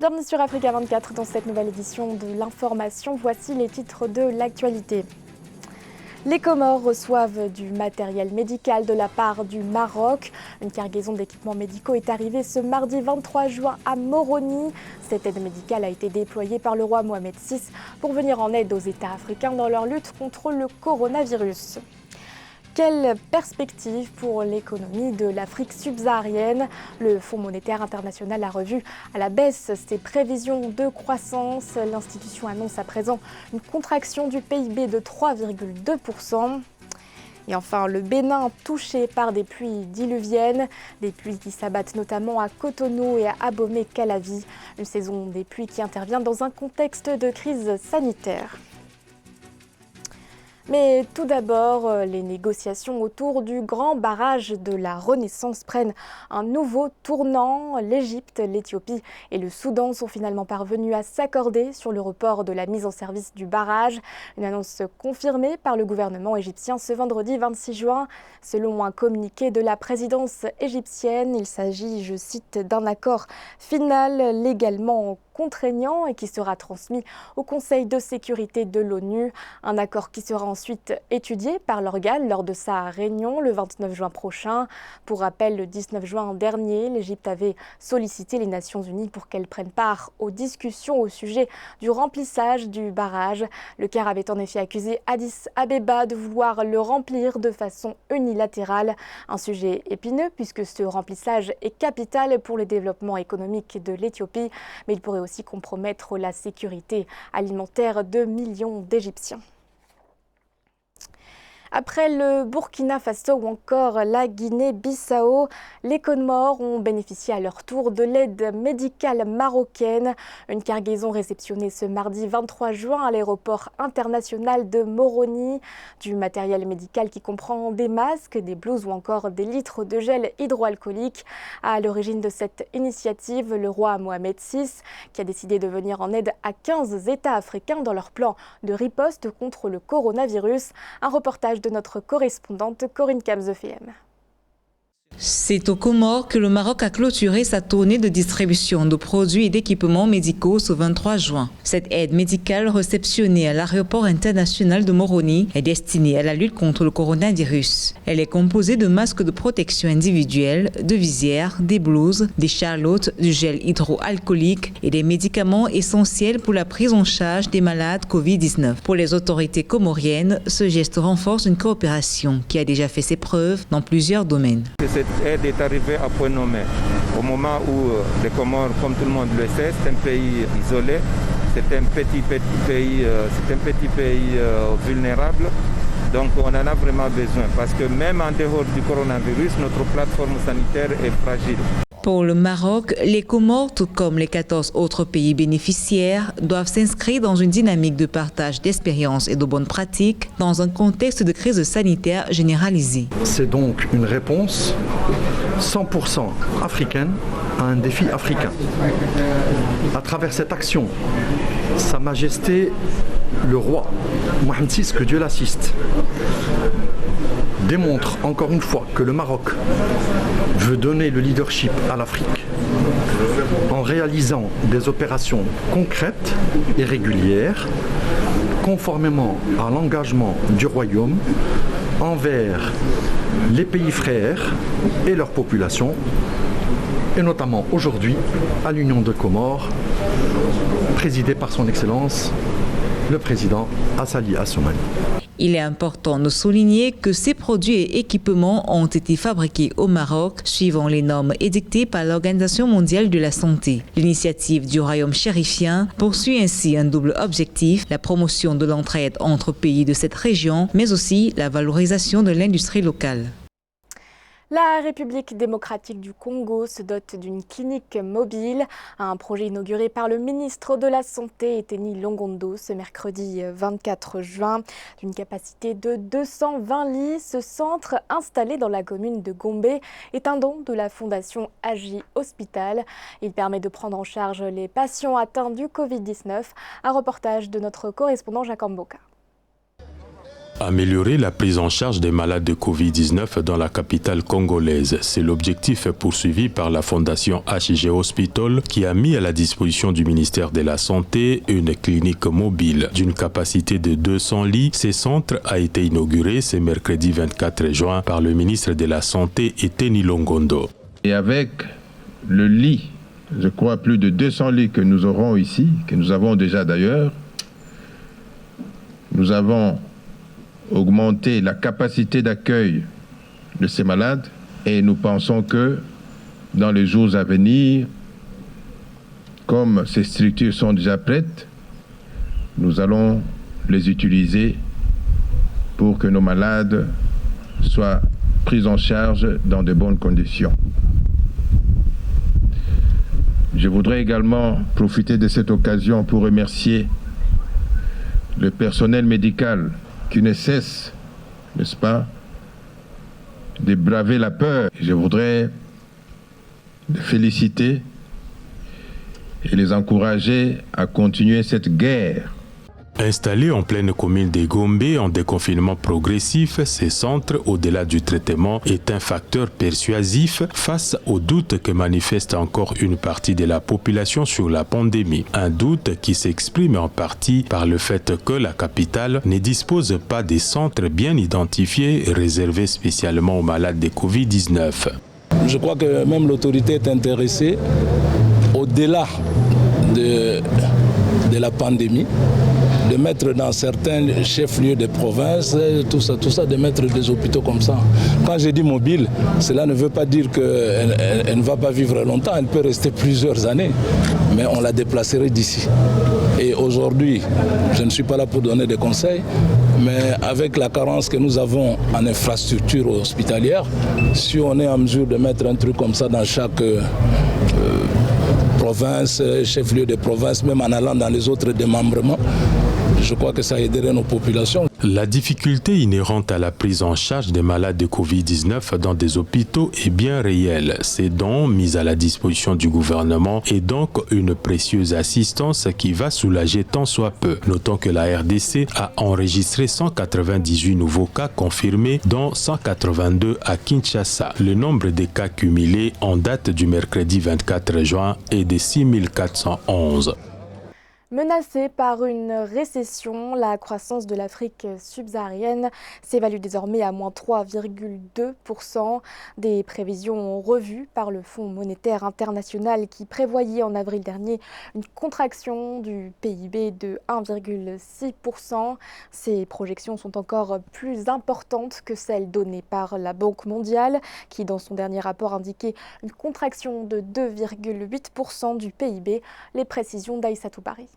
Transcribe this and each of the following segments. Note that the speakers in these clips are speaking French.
Bienvenue sur Africa 24 dans cette nouvelle édition de l'information. Voici les titres de l'actualité. Les Comores reçoivent du matériel médical de la part du Maroc. Une cargaison d'équipements médicaux est arrivée ce mardi 23 juin à Moroni. Cette aide médicale a été déployée par le roi Mohamed VI pour venir en aide aux États africains dans leur lutte contre le coronavirus. Quelle perspective pour l'économie de l'Afrique subsaharienne? Le Fonds monétaire international a revu à la baisse ses prévisions de croissance. L'institution annonce à présent une contraction du PIB de 3,2%. Et enfin, le Bénin touché par des pluies diluviennes, des pluies qui s'abattent notamment à Cotonou et à Abomey-Calavi. Une saison des pluies qui intervient dans un contexte de crise sanitaire. Mais tout d'abord, les négociations autour du grand barrage de la Renaissance prennent un nouveau tournant. L'Égypte, l'Éthiopie et le Soudan sont finalement parvenus à s'accorder sur le report de la mise en service du barrage. Une annonce confirmée par le gouvernement égyptien ce vendredi 26 juin. Selon un communiqué de la présidence égyptienne, il s'agit, je cite, d'un accord final légalement contraignant et qui sera transmis au Conseil de sécurité de l'ONU. Un accord qui sera ensuite étudié par l'organe lors de sa réunion le 29 juin prochain. Pour rappel, le 19 juin dernier, l'Égypte avait sollicité les Nations Unies pour qu'elles prennent part aux discussions au sujet du remplissage du barrage. Le Caire avait en effet accusé Addis Abeba de vouloir le remplir de façon unilatérale. Un sujet épineux puisque ce remplissage est capital pour le développement économique de l'Éthiopie, mais il pourrait aussi compromettre la sécurité alimentaire de millions d'Égyptiens. Après le Burkina Faso ou encore la Guinée-Bissau, les Comores ont bénéficié à leur tour de l'aide médicale marocaine. Une cargaison réceptionnée ce mardi 23 juin à l'aéroport international de Moroni. Du matériel médical qui comprend des masques, des blouses ou encore des litres de gel hydroalcoolique. À l'origine de cette initiative, le roi Mohamed VI qui a décidé de venir en aide à 15 États africains dans leur plan de riposte contre le coronavirus. Un reportage de notre correspondante Corinne Kamzefem. C'est aux Comores que le Maroc a clôturé sa tournée de distribution de produits et d'équipements médicaux ce 23 juin. Cette aide médicale réceptionnée à l'aéroport international de Moroni est destinée à la lutte contre le coronavirus. Elle est composée de masques de protection individuelle, de visières, des blouses, des charlottes, du gel hydroalcoolique et des médicaments essentiels pour la prise en charge des malades Covid-19. Pour les autorités comoriennes, ce geste renforce une coopération qui a déjà fait ses preuves dans plusieurs domaines. Cette aide est arrivée à point nommé. Au moment où les Comores, comme tout le monde le sait, c'est un pays isolé, c'est un petit pays vulnérable. Donc on en a vraiment besoin parce que même en dehors du coronavirus, notre plateforme sanitaire est fragile. Pour le Maroc, les Comores, tout comme les 14 autres pays bénéficiaires, doivent s'inscrire dans une dynamique de partage d'expériences et de bonnes pratiques dans un contexte de crise sanitaire généralisée. C'est donc une réponse 100% africaine à un défi africain. À travers cette action, Sa Majesté le roi Mohamed VI, que Dieu l'assiste, démontre encore une fois que le Maroc veut donner le leadership à l'Afrique en réalisant des opérations concrètes et régulières conformément à l'engagement du Royaume envers les pays frères et leurs populations, et notamment aujourd'hui à l'Union de Comores, présidée par son Excellence le président Azali Assoumani. Il est important de souligner que ces produits et équipements ont été fabriqués au Maroc suivant les normes édictées par l'Organisation mondiale de la santé. L'initiative du royaume chérifien poursuit ainsi un double objectif, la promotion de l'entraide entre pays de cette région, mais aussi la valorisation de l'industrie locale. La République démocratique du Congo se dote d'une clinique mobile. Un projet inauguré par le ministre de la Santé, Eteni Longondo, ce mercredi 24 juin. D'une capacité de 220 lits, ce centre, installé dans la commune de Gombe, est un don de la fondation Agi Hospital. Il permet de prendre en charge les patients atteints du Covid-19. Un reportage de notre correspondant Jacques Mboka. Améliorer la prise en charge des malades de Covid-19 dans la capitale congolaise. C'est l'objectif poursuivi par la Fondation HG Hospital qui a mis à la disposition du ministère de la Santé une clinique mobile d'une capacité de 200 lits. Ce centre a été inauguré ce mercredi 24 juin par le ministre de la Santé Eteni Longondo. Et avec le lit, je crois plus de 200 lits que nous aurons ici, que nous avons déjà d'ailleurs, nous avons augmenter la capacité d'accueil de ces malades et nous pensons que dans les jours à venir, comme ces structures sont déjà prêtes, nous allons les utiliser pour que nos malades soient pris en charge dans de bonnes conditions. Je voudrais également profiter de cette occasion pour remercier le personnel médical qui ne cesse, n'est-ce pas, de braver la peur. Je voudrais les féliciter et les encourager à continuer cette guerre. Installé en pleine commune de Gombe en déconfinement progressif, ces centres, au-delà du traitement, est un facteur persuasif face aux doutes que manifeste encore une partie de la population sur la pandémie. Un doute qui s'exprime en partie par le fait que la capitale ne dispose pas des centres bien identifiés réservés spécialement aux malades de Covid-19. Je crois que même l'autorité est intéressée, au-delà de la pandémie, de mettre dans certains chefs-lieux de province, tout ça, de mettre des hôpitaux comme ça. Quand je dis mobile, cela ne veut pas dire qu'elle ne va pas vivre longtemps, elle peut rester plusieurs années, mais on la déplacerait d'ici. Et aujourd'hui, je ne suis pas là pour donner des conseils, mais avec la carence que nous avons en infrastructure hospitalière, si on est en mesure de mettre un truc comme ça dans chaque province, chef-lieu de province, même en allant dans les autres démembrements, je crois que ça aiderait nos populations. La difficulté inhérente à la prise en charge des malades de Covid-19 dans des hôpitaux est bien réelle. Ces dons mis à la disposition du gouvernement est donc une précieuse assistance qui va soulager tant soit peu. Notons que la RDC a enregistré 198 nouveaux cas confirmés, dont 182 à Kinshasa. Le nombre de cas cumulés en date du mercredi 24 juin est de 6411. Menacée par une récession, la croissance de l'Afrique subsaharienne s'évalue désormais à moins 3,2%. Des prévisions revues par le Fonds monétaire international qui prévoyait en avril dernier une contraction du PIB de 1,6%. Ces projections sont encore plus importantes que celles données par la Banque mondiale qui, dans son dernier rapport, indiquait une contraction de 2,8% du PIB. Les précisions d'Aïssatou Bari.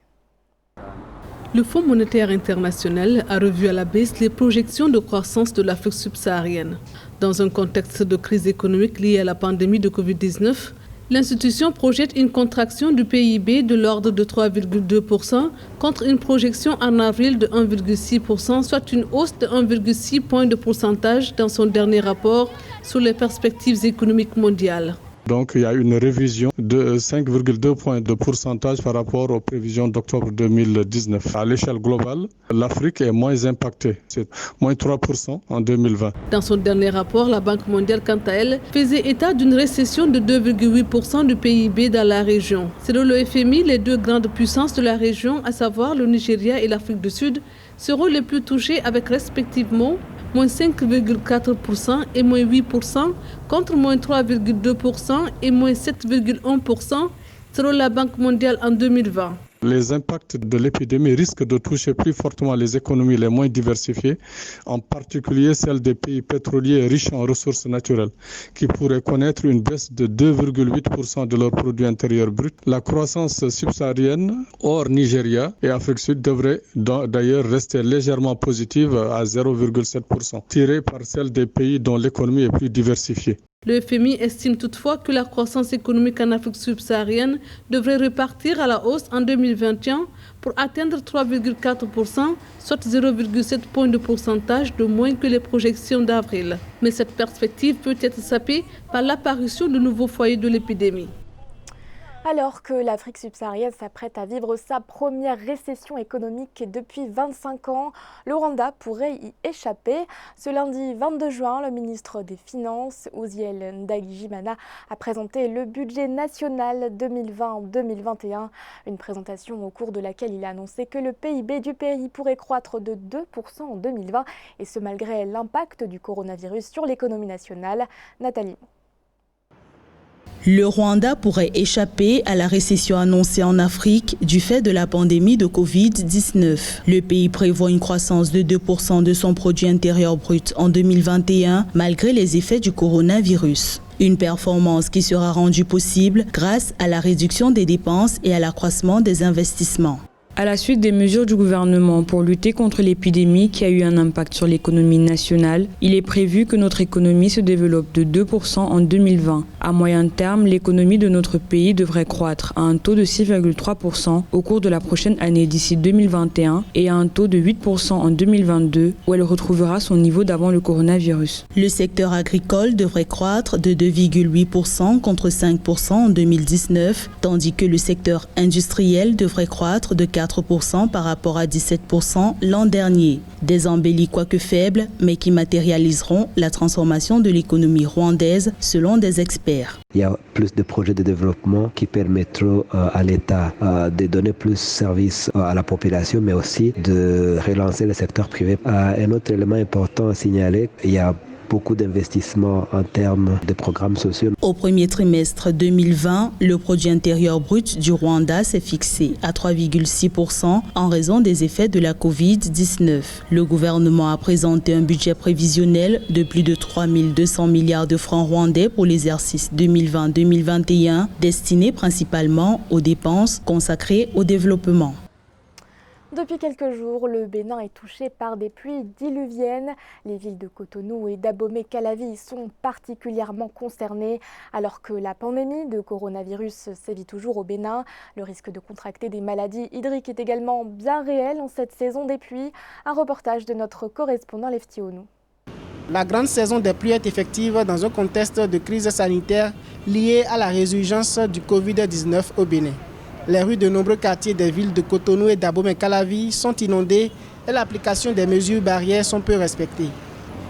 Le Fonds monétaire international a revu à la baisse les projections de croissance de l'Afrique subsaharienne. Dans un contexte de crise économique liée à la pandémie de Covid-19, l'institution projette une contraction du PIB de l'ordre de 3,2% contre une projection en avril de 1,6%, soit une hausse de 1,6 point de pourcentage dans son dernier rapport sur les perspectives économiques mondiales. Donc il y a une révision de 5,2 points de pourcentage par rapport aux prévisions d'octobre 2019. À l'échelle globale, l'Afrique est moins impactée, c'est moins 3% en 2020. Dans son dernier rapport, la Banque mondiale, quant à elle, faisait état d'une récession de 2,8% du PIB dans la région. Selon le FMI, les deux grandes puissances de la région, à savoir le Nigeria et l'Afrique du Sud, seront les plus touchées avec respectivement moins 5,4% et moins 8%, contre moins 3,2% et moins 7,1% selon la Banque mondiale en 2020. Les impacts de l'épidémie risquent de toucher plus fortement les économies les moins diversifiées, en particulier celles des pays pétroliers riches en ressources naturelles, qui pourraient connaître une baisse de 2,8% de leur produit intérieur brut. La croissance subsaharienne, hors Nigeria et Afrique du Sud, devrait d'ailleurs rester légèrement positive à 0,7%, tirée par celle des pays dont l'économie est plus diversifiée. Le FMI estime toutefois que la croissance économique en Afrique subsaharienne devrait repartir à la hausse en 2021 pour atteindre 3,4%, soit 0,7 points de pourcentage de moins que les projections d'avril. Mais cette perspective peut être sapée par l'apparition de nouveaux foyers de l'épidémie. Alors que l'Afrique subsaharienne s'apprête à vivre sa première récession économique depuis 25 ans, le Rwanda pourrait y échapper. Ce lundi 22 juin, le ministre des Finances, Uziel Ndagijimana, a présenté le budget national 2020-2021. Une présentation au cours de laquelle il a annoncé que le PIB du pays pourrait croître de 2% en 2020, et ce malgré l'impact du coronavirus sur l'économie nationale. Nathalie. Le Rwanda pourrait échapper à la récession annoncée en Afrique du fait de la pandémie de Covid-19. Le pays prévoit une croissance de 2% de son produit intérieur brut en 2021, malgré les effets du coronavirus. Une performance qui sera rendue possible grâce à la réduction des dépenses et à l'accroissement des investissements. À la suite des mesures du gouvernement pour lutter contre l'épidémie qui a eu un impact sur l'économie nationale, il est prévu que notre économie se développe de 2% en 2020. À moyen terme, l'économie de notre pays devrait croître à un taux de 6,3% au cours de la prochaine année d'ici 2021 et à un taux de 8% en 2022 où elle retrouvera son niveau d'avant le coronavirus. Le secteur agricole devrait croître de 2,8% contre 5% en 2019, tandis que le secteur industriel devrait croître de 4% par rapport à 17% l'an dernier. Des embellis quoique faibles, mais qui matérialiseront la transformation de l'économie rwandaise selon des experts. Il y a plus de projets de développement qui permettront à l'État de donner plus de services à la population, mais aussi de relancer le secteur privé. Un autre élément important à signaler, il y a beaucoup d'investissements en termes de programmes sociaux. Au premier trimestre 2020, le produit intérieur brut du Rwanda s'est fixé à 3,6% en raison des effets de la Covid-19. Le gouvernement a présenté un budget prévisionnel de plus de 3 200 milliards de francs rwandais pour l'exercice 2020-2021, destiné principalement aux dépenses consacrées au développement. Depuis quelques jours, le Bénin est touché par des pluies diluviennes. Les villes de Cotonou et d'Abomey-Calavi sont particulièrement concernées. Alors que la pandémie de coronavirus sévit toujours au Bénin, le risque de contracter des maladies hydriques est également bien réel en cette saison des pluies. Un reportage de notre correspondant Lefty Onou. La grande saison des pluies est effective dans un contexte de crise sanitaire liée à la résurgence du Covid-19 au Bénin. Les rues de nombreux quartiers des villes de Cotonou et d'Abomey-Calavi sont inondées et l'application des mesures barrières sont peu respectées.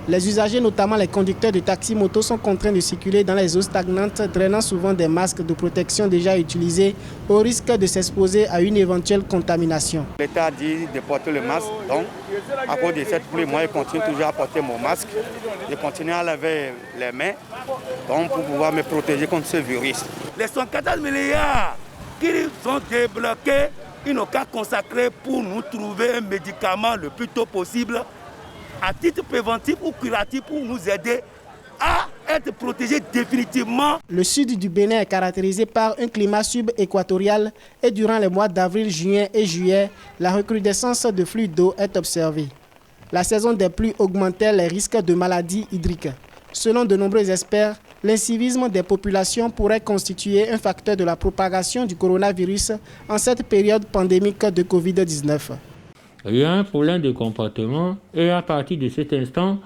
Les usagers, notamment les conducteurs de taxi-moto, sont contraints de circuler dans les eaux stagnantes, drainant souvent des masques de protection déjà utilisés au risque de s'exposer à une éventuelle contamination. L'État a dit de porter le masque, donc à cause de cette pluie, moi je continue toujours à porter mon masque. Je continue à laver les mains donc, pour pouvoir me protéger contre ce virus. Les 114 milliards qui sont débloqués, ils n'ont qu'à consacrer pour nous trouver un médicament le plus tôt possible à titre préventif ou curatif pour nous aider à être protégés définitivement. Le sud du Bénin est caractérisé par un climat subéquatorial et durant les mois d'avril, juin et juillet, la recrudescence de flux d'eau est observée. La saison des pluies augmentait les risques de maladies hydriques. Selon de nombreux experts, l'incivisme des populations pourrait constituer un facteur de la propagation du coronavirus en cette période pandémique de Covid-19. Il y a un problème de comportement et à partir de cet instant,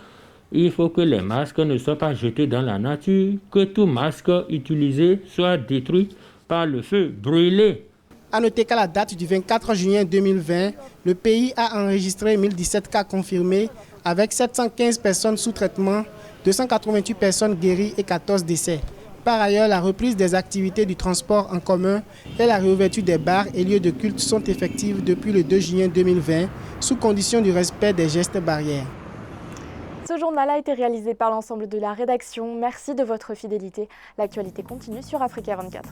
il faut que les masques ne soient pas jetés dans la nature, que tout masque utilisé soit détruit par le feu, brûlé. A noter qu'à la date du 24 juin 2020, le pays a enregistré 1017 cas confirmés avec 715 personnes sous traitement, 288 personnes guéries et 14 décès. Par ailleurs, la reprise des activités du transport en commun et la réouverture des bars et lieux de culte sont effectives depuis le 2 juin 2020, sous condition du respect des gestes barrières. Ce journal a été réalisé par l'ensemble de la rédaction. Merci de votre fidélité. L'actualité continue sur Africa 24.